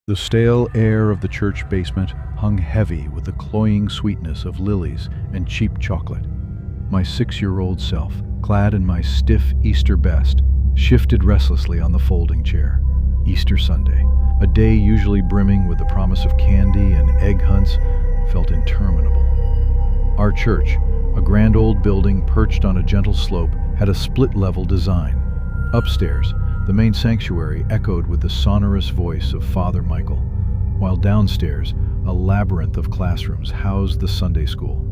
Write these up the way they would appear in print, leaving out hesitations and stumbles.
The stale air of the church basement hung heavy with the cloying sweetness of lilies and cheap chocolate. My 6-year-old self, clad in my stiff Easter best, shifted restlessly on the folding chair. Easter Sunday, a day usually brimming with the promise of candy and egg hunts, felt interminable. Our church, a grand old building perched on a gentle slope, had a split-level design. Upstairs, the main sanctuary echoed with the sonorous voice of Father Michael, while downstairs, a labyrinth of classrooms housed the Sunday school.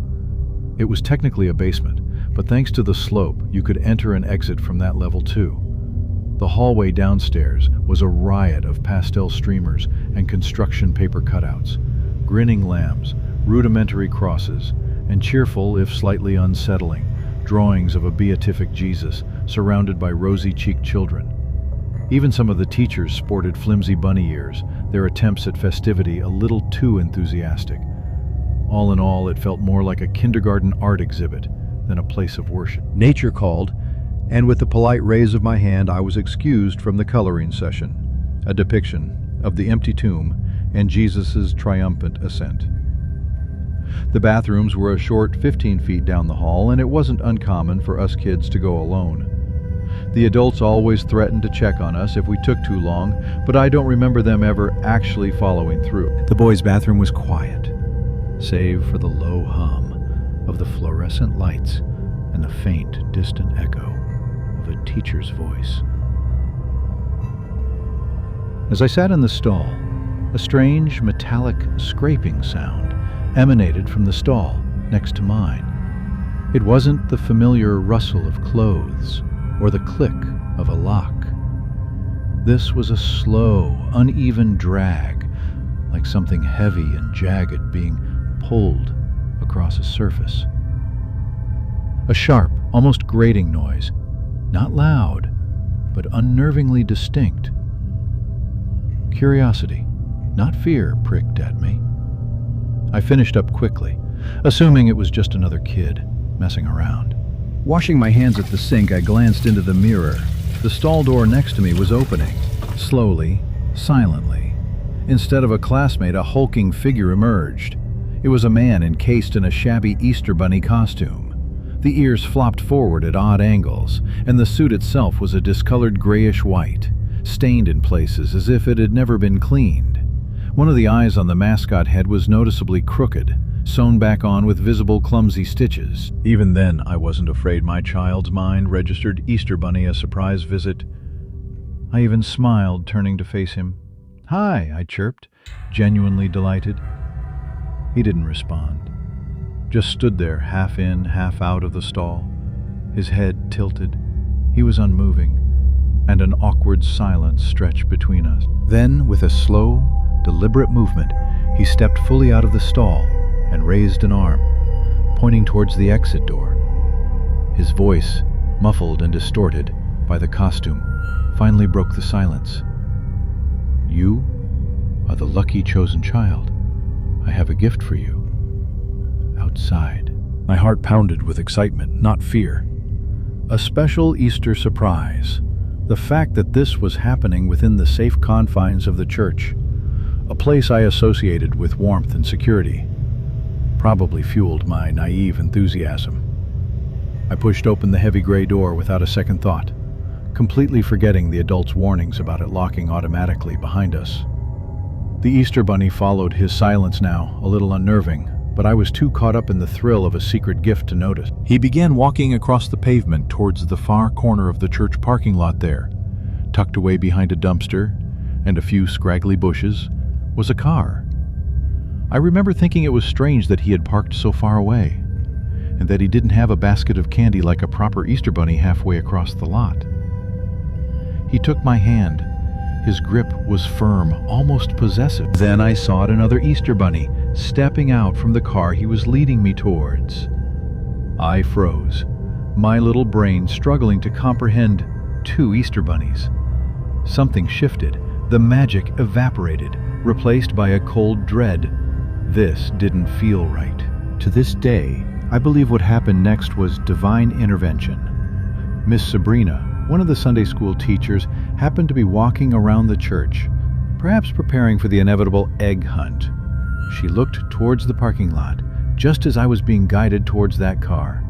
It was technically a basement, but thanks to the slope, you could enter and exit from that level too. The hallway downstairs was a riot of pastel streamers and construction paper cutouts, grinning lambs, rudimentary crosses, and cheerful, if slightly unsettling, drawings of a beatific Jesus surrounded by rosy-cheeked children. Even some of the teachers sported flimsy bunny ears, their attempts at festivity a little too enthusiastic. All in all, it felt more like a kindergarten art exhibit than a place of worship. Nature called, and with the polite raise of my hand, I was excused from the coloring session, a depiction of the empty tomb and Jesus' triumphant ascent. The bathrooms were a short 15 feet down the hall, and it wasn't uncommon for us kids to go alone. The adults always threatened to check on us if we took too long, but I don't remember them ever actually following through. The boys' bathroom was quiet, save for the low hum of the fluorescent lights and the faint, distant echo of a teacher's voice. As I sat in the stall, a strange, metallic scraping sound emanated from the stall next to mine. It wasn't the familiar rustle of clothes or the click of a lock. This was a slow, uneven drag, like something heavy and jagged being pulled across a surface. A sharp, almost grating noise, not loud, but unnervingly distinct. Curiosity, not fear, pricked at me. I finished up quickly, assuming it was just another kid messing around. Washing my hands at the sink, I glanced into the mirror. The stall door next to me was opening, slowly, silently. Instead of a classmate, a hulking figure emerged. It was a man encased in a shabby Easter bunny costume. The ears flopped forward at odd angles, and the suit itself was a discolored grayish-white, stained in places as if it had never been cleaned. One of the eyes on the mascot head was noticeably crooked, sewn back on with visible clumsy stitches. Even then, I wasn't afraid my child's mind registered Easter Bunny a surprise visit. I even smiled, turning to face him. "Hi," I chirped, genuinely delighted. He didn't respond, just stood there, half in, half out of the stall, his head tilted. He was unmoving, and an awkward silence stretched between us. Then, with a slow, deliberate movement, he stepped fully out of the stall and raised an arm, pointing towards the exit door. His voice, muffled and distorted by the costume, finally broke the silence. "You are the lucky chosen child. I have a gift for you. Outside." My heart pounded with excitement, not fear. A special Easter surprise. The fact that this was happening within the safe confines of the church, a place I associated with warmth and security, probably fueled my naive enthusiasm. I pushed open the heavy gray door without a second thought, completely forgetting the adults' warnings about it locking automatically behind us. The Easter Bunny followed, his silence now a little unnerving, but I was too caught up in the thrill of a secret gift to notice. He began walking across the pavement towards the far corner of the church parking lot. There, tucked away behind a dumpster and a few scraggly bushes, was a car. I remember thinking it was strange that he had parked so far away, and that he didn't have a basket of candy like a proper Easter Bunny halfway across the lot. He took my hand. His grip was firm, almost possessive. Then I saw another Easter Bunny stepping out from the car he was leading me towards. I froze, my little brain struggling to comprehend 2 Easter Bunnies. Something shifted. The magic evaporated, replaced by a cold dread. This didn't feel right. To this day, I believe what happened next was divine intervention. Miss Sabrina, one of the Sunday school teachers, happened to be walking around the church, perhaps preparing for the inevitable egg hunt. She looked towards the parking lot, just as I was being guided towards that car.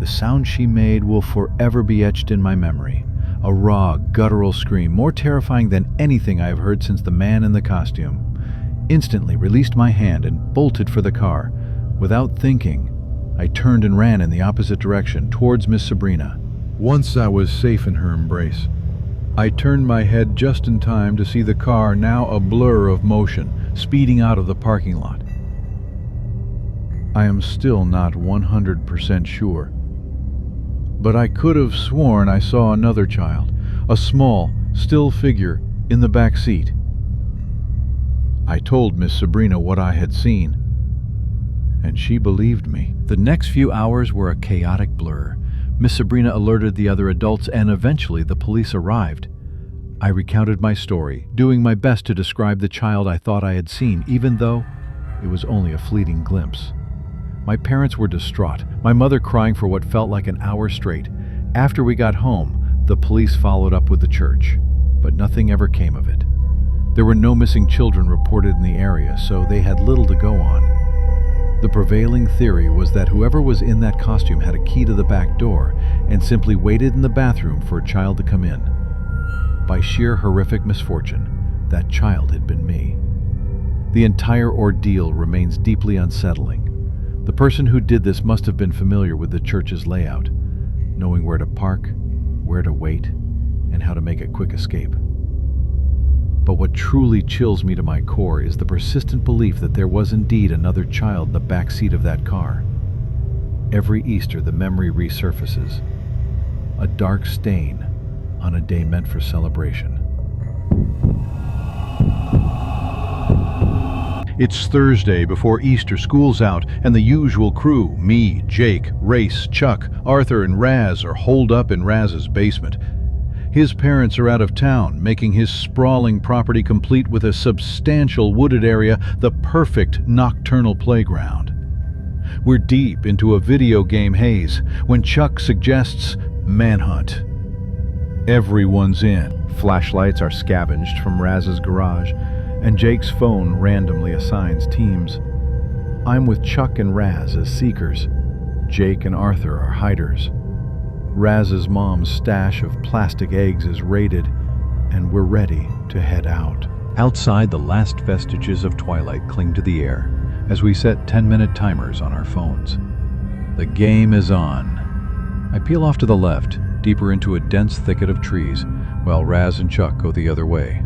The sound she made will forever be etched in my memory. A raw, guttural scream, more terrifying than anything I have heard since the man in the costume. Instantly released my hand and bolted for the car. Without thinking, I turned and ran in the opposite direction, towards Miss Sabrina. Once I was safe in her embrace, I turned my head just in time to see the car, now a blur of motion, speeding out of the parking lot. I am still not 100% sure, but I could have sworn I saw another child, a small, still figure, in the back seat. I told Miss Sabrina what I had seen, and she believed me. The next few hours were a chaotic blur. Miss Sabrina alerted the other adults, and eventually the police arrived. I recounted my story, doing my best to describe the child I thought I had seen, even though it was only a fleeting glimpse. My parents were distraught, my mother crying for what felt like an hour straight. After we got home, the police followed up with the church, but nothing ever came of it. There were no missing children reported in the area, so they had little to go on. The prevailing theory was that whoever was in that costume had a key to the back door and simply waited in the bathroom for a child to come in. By sheer horrific misfortune, that child had been me. The entire ordeal remains deeply unsettling. The person who did this must have been familiar with the church's layout, knowing where to park, where to wait, and how to make a quick escape. But what truly chills me to my core is the persistent belief that there was indeed another child in the back seat of that car. Every Easter, the memory resurfaces, a dark stain on a day meant for celebration. It's Thursday before Easter, school's out, and the usual crew, me, Jake, Race, Chuck, Arthur, and Raz are holed up in Raz's basement. His parents are out of town, making his sprawling property complete with a substantial wooded area, the perfect nocturnal playground. We're deep into a video game haze when Chuck suggests manhunt. Everyone's in. Flashlights are scavenged from Raz's garage, and Jake's phone randomly assigns teams. I'm with Chuck and Raz as seekers. Jake and Arthur are hiders. Raz's mom's stash of plastic eggs is raided, and we're ready to head out. Outside, the last vestiges of twilight cling to the air as we set 10-minute timers on our phones. The game is on. I peel off to the left, deeper into a dense thicket of trees, while Raz and Chuck go the other way.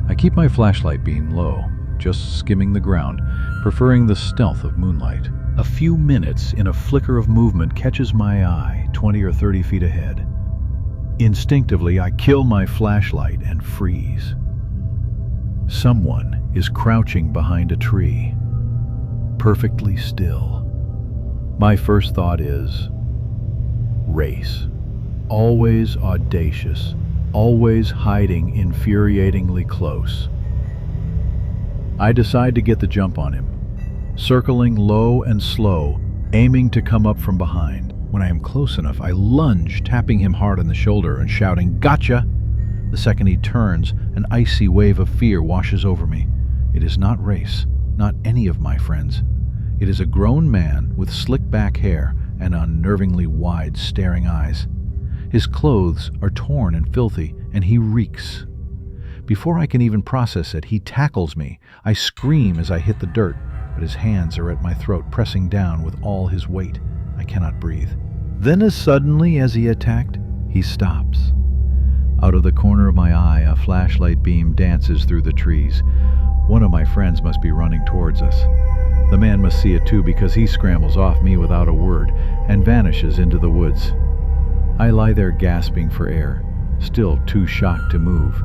I keep my flashlight beam low, just skimming the ground, preferring the stealth of moonlight. A few minutes in a flicker of movement catches my eye 20 or 30 feet ahead. Instinctively, I kill my flashlight and freeze. Someone is crouching behind a tree, perfectly still. My first thought is, Race. Always audacious, always hiding infuriatingly close. I decide to get the jump on him, circling low and slow, aiming to come up from behind. When I am close enough, I lunge, tapping him hard on the shoulder and shouting, "Gotcha!" The second he turns, an icy wave of fear washes over me. It is not Race, not any of my friends. It is a grown man with slick back hair and unnervingly wide, staring eyes. His clothes are torn and filthy, and he reeks. Before I can even process it, he tackles me. I scream as I hit the dirt, but his hands are at my throat, pressing down with all his weight. I cannot breathe. Then, as suddenly as he attacked, he stops. Out of the corner of my eye, a flashlight beam dances through the trees. One of my friends must be running towards us. The man must see it too, because he scrambles off me without a word and vanishes into the woods. I lie there gasping for air, still too shocked to move.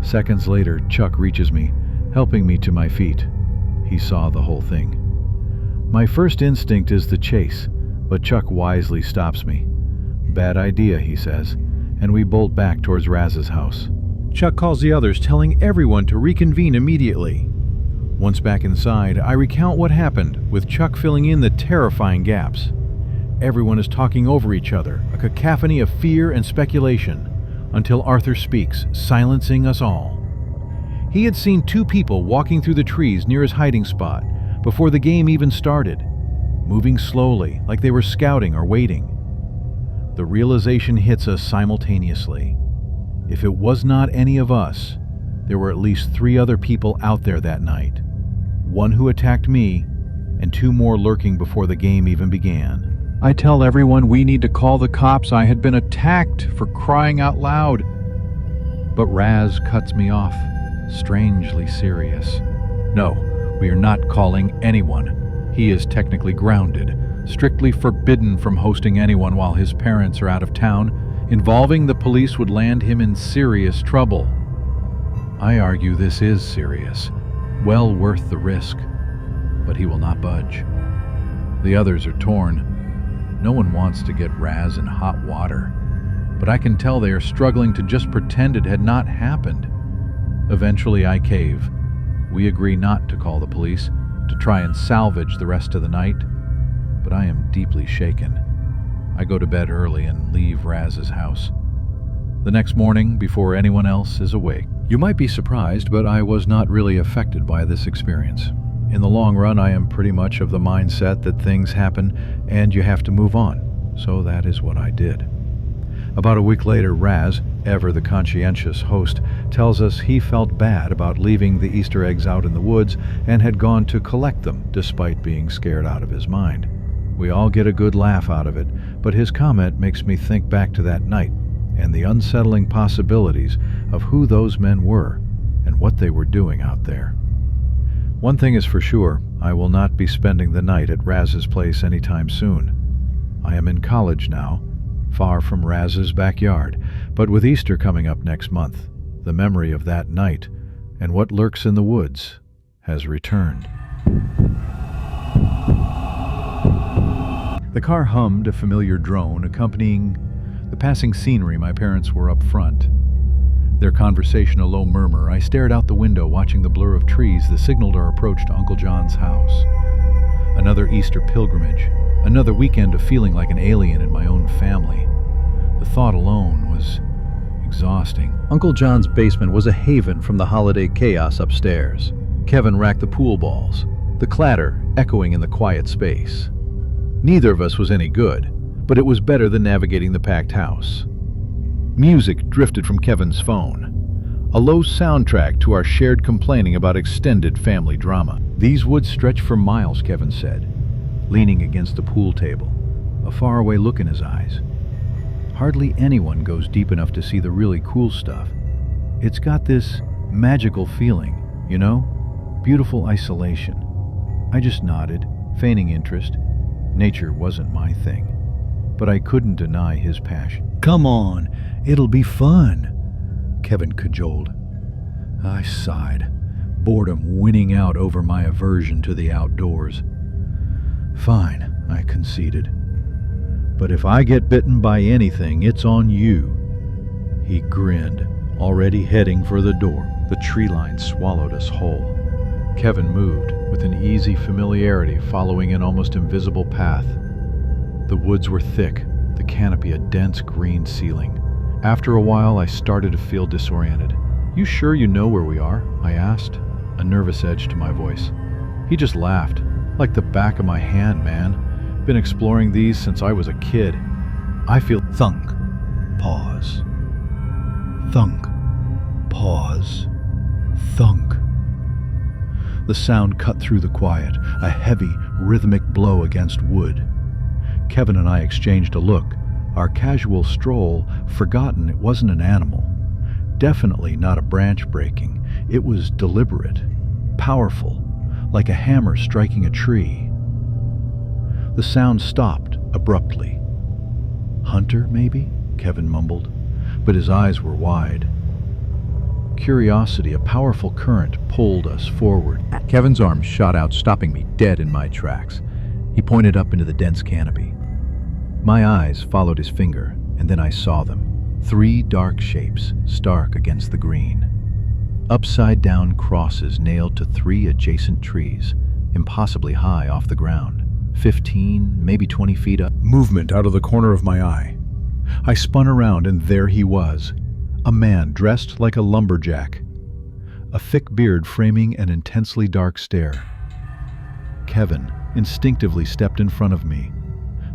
Seconds later, Chuck reaches me, helping me to my feet. He saw the whole thing. My first instinct is to chase, but Chuck wisely stops me. "Bad idea," he says, and we bolt back towards Raz's house. Chuck calls the others, telling everyone to reconvene immediately. Once back inside, I recount what happened, with Chuck filling in the terrifying gaps. Everyone is talking over each other, a cacophony of fear and speculation, until Arthur speaks, silencing us all. He had seen two people walking through the trees near his hiding spot before the game even started, moving slowly like they were scouting or waiting. The realization hits us simultaneously. If it was not any of us, there were at least 3 other people out there that night. 1 who attacked me, and 2 more lurking before the game even began. I tell everyone we need to call the cops. I had been attacked, for crying out loud. But Raz cuts me off, strangely serious. No, we are not calling anyone. He is technically grounded, strictly forbidden from hosting anyone while his parents are out of town. Involving the police would land him in serious trouble. I argue this is serious, well worth the risk, but he will not budge. The others are torn. No one wants to get Raz in hot water, but I can tell they are struggling to just pretend it had not happened. Eventually I cave. We agree not to call the police, to try and salvage the rest of the night, but I am deeply shaken. I go to bed early and leave Raz's house. The next morning, before anyone else is awake. You might be surprised, but I was not really affected by this experience. In the long run, I am pretty much of the mindset that things happen and you have to move on. So that is what I did. About a week later, Raz, ever the conscientious host, tells us he felt bad about leaving the Easter eggs out in the woods and had gone to collect them despite being scared out of his mind. We all get a good laugh out of it, but his comment makes me think back to that night and the unsettling possibilities of who those men were and what they were doing out there. One thing is for sure, I will not be spending the night at Raz's place anytime soon. I am in college now, far from Raz's backyard, but with Easter coming up next month, the memory of that night and what lurks in the woods has returned. The car hummed a familiar drone accompanying the passing scenery. My parents were up front. Their conversation a low murmur. I stared out the window, watching the blur of trees that signaled our approach to Uncle John's house. Another Easter pilgrimage, another weekend of feeling like an alien in my own family. The thought alone was exhausting. Uncle John's basement was a haven from the holiday chaos upstairs. Kevin racked the pool balls, the clatter echoing in the quiet space. Neither of us was any good, but it was better than navigating the packed house. Music drifted from Kevin's phone, a low soundtrack to our shared complaining about extended family drama. These woods stretch for miles, Kevin said, leaning against the pool table, a faraway look in his eyes. Hardly anyone goes deep enough to see the really cool stuff. It's got this magical feeling, you know? Beautiful isolation. I just nodded, feigning interest. Nature wasn't my thing, but I couldn't deny his passion. "Come on, it'll be fun," Kevin cajoled. I sighed, boredom winning out over my aversion to the outdoors. "Fine," I conceded. "But if I get bitten by anything, it's on you." He grinned, already heading for the door. The tree line swallowed us whole. Kevin moved, with an easy familiarity following an almost invisible path. The woods were thick, the canopy a dense green ceiling. After a while, I started to feel disoriented. "You sure you know where we are?" I asked, a nervous edge to my voice. He just laughed. "Like the back of my hand, man. Been exploring these since I was a kid. I feel..." Thunk. Pause. Thunk. Pause. Thunk. The sound cut through the quiet, a heavy, rhythmic blow against wood. Kevin and I exchanged a look, our casual stroll forgotten it wasn't an animal. Definitely not a branch breaking. It was deliberate, powerful, like a hammer striking a tree. The sound stopped abruptly. "Hunter, maybe?" Kevin mumbled, but his eyes were wide. Curiosity, a powerful current, pulled us forward. Kevin's arm shot out, stopping me dead in my tracks. He pointed up into the dense canopy. My eyes followed his finger, and then I saw them. 3 dark shapes, stark against the green. Upside-down crosses nailed to 3 adjacent trees, impossibly high off the ground, 15, maybe 20 feet up. Movement out of the corner of my eye. I spun around, and there he was, a man dressed like a lumberjack. a thick beard framing an intensely dark stare. Kevin instinctively stepped in front of me.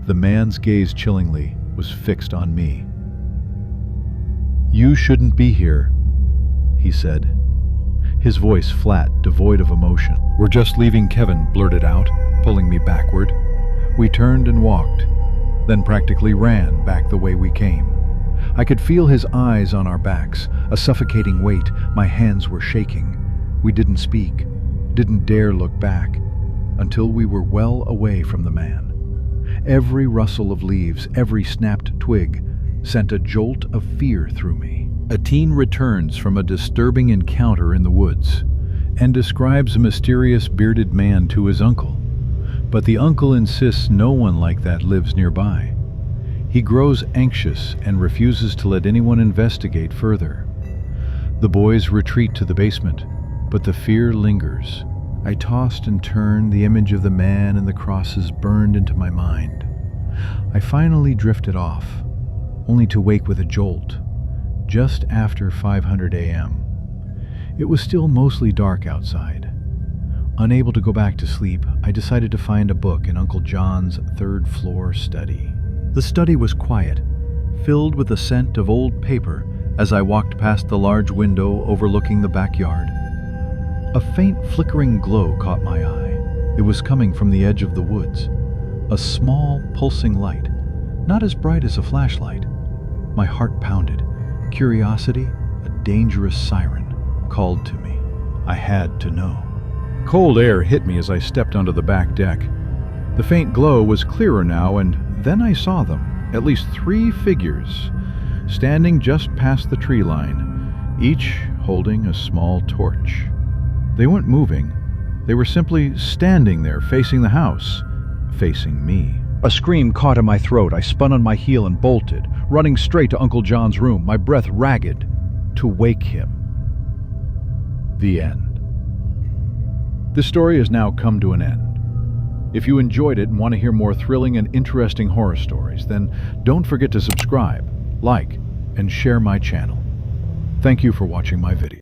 The man's gaze chillingly was fixed on me. "You shouldn't be here," he said, his voice flat, devoid of emotion. "We're just leaving," Kevin blurted out, pulling me backward. We turned and walked, then practically ran back the way we came. I could feel his eyes on our backs, a suffocating weight. My hands were shaking. We didn't speak, didn't dare look back, until we were well away from the man. Every rustle of leaves, every snapped twig, sent a jolt of fear through me. A teen returns from a disturbing encounter in the woods and describes a mysterious bearded man to his uncle. But the uncle insists no one like that lives nearby. He grows anxious and refuses to let anyone investigate further. The boys retreat to the basement, but the fear lingers. I tossed and turned, the image of the man and the crosses burned into my mind. I finally drifted off, only to wake with a jolt, just after 500 a.m. It was still mostly dark outside. Unable to go back to sleep, I decided to find a book in Uncle John's third-floor study. The study was quiet, filled with the scent of old paper as I walked past the large window overlooking the backyard. A faint flickering glow caught my eye. It was coming from the edge of the woods. A small, pulsing light, not as bright as a flashlight. My heart pounded. Curiosity, a dangerous siren, called to me. I had to know. Cold air hit me as I stepped onto the back deck. The faint glow was clearer now, and then I saw them, at least 3 figures, standing just past the tree line, each holding a small torch. They weren't moving. They were simply standing there, facing the house, facing me. A scream caught in my throat. I spun on my heel and bolted, running straight to Uncle John's room, my breath ragged, to wake him. The end. This story has now come to an end. If you enjoyed it and want to hear more thrilling and interesting horror stories, then don't forget to subscribe, like, and share my channel. Thank you for watching my video.